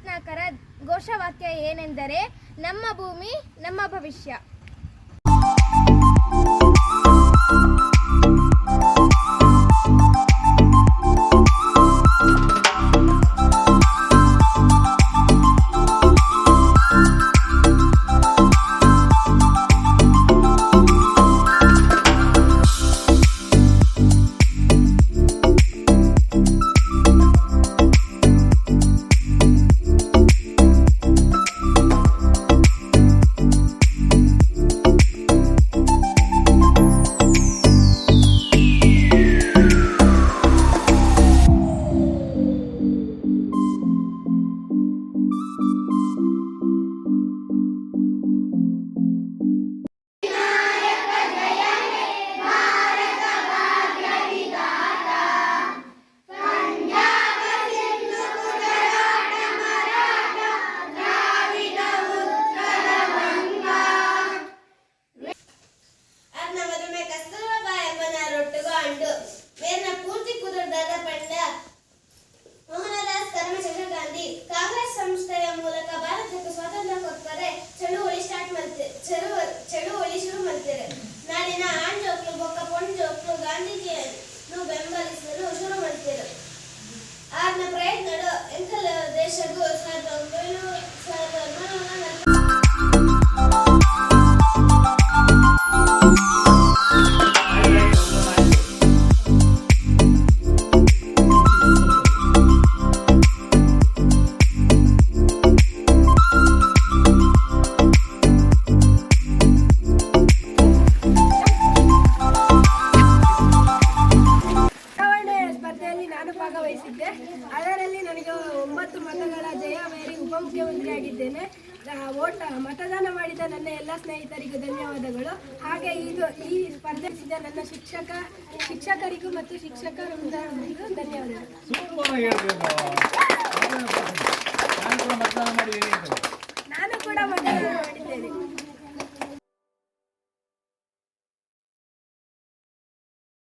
2024ರ ಘೋಷವಾಕ್ಯ ಏನೆಂದರೆ ನಮ್ಮ ಭೂಮಿ ನಮ್ಮ ಭವಿಷ್ಯ. ಕಾಂಗ್ರೆಸ್ ಸಂಸ್ಥೆಯ ಮೂಲಕ ಭಾರತಕ್ಕೆ ಸ್ವಾತಂತ್ರ್ಯ ಕೊಡ್ತಾರೆ ಚಳುವಳಿ ಶುರು ಮಾಡ್ತಾರೆ. ನಾಡಿನ ಆಂಜೋಕ್ಲು ಬೊಕ್ಕ ಪೊಂಜೋಕ್ಲು ಗಾಂಧೀಜಿಯನ್ನು ಬೆಂಬಲಿಸಲು ಶುರು ಮಾಡ್ತಾರೆ. ಆರ್ನ ಪ್ರಯತ್ನಗಳು ಎಂಕಲ ದೇಶಗೂ 1940 ನಾನು ಭಾಗವಹಿಸಿದ್ದೆ. ಅದರಲ್ಲಿ ನನಗೆ 9 ಮತಗಳ ಜಯವೇರಿ ಉಪಮುಖ್ಯಮಂತ್ರಿಯಾಗಿದ್ದೇನೆ. ಮತದಾನ ಮಾಡಿದ ನನ್ನ ಎಲ್ಲ ಸ್ನೇಹಿತರಿಗೂ ಧನ್ಯವಾದಗಳು. ಹಾಗೆ ಈ ಸ್ಪರ್ಧಿಸಿದ ನನ್ನ ಶಿಕ್ಷಕರಿಗೂ ಮತ್ತು ಶಿಕ್ಷಕ ವೃಂದರಿಗೂ ಧನ್ಯವಾದಗಳು.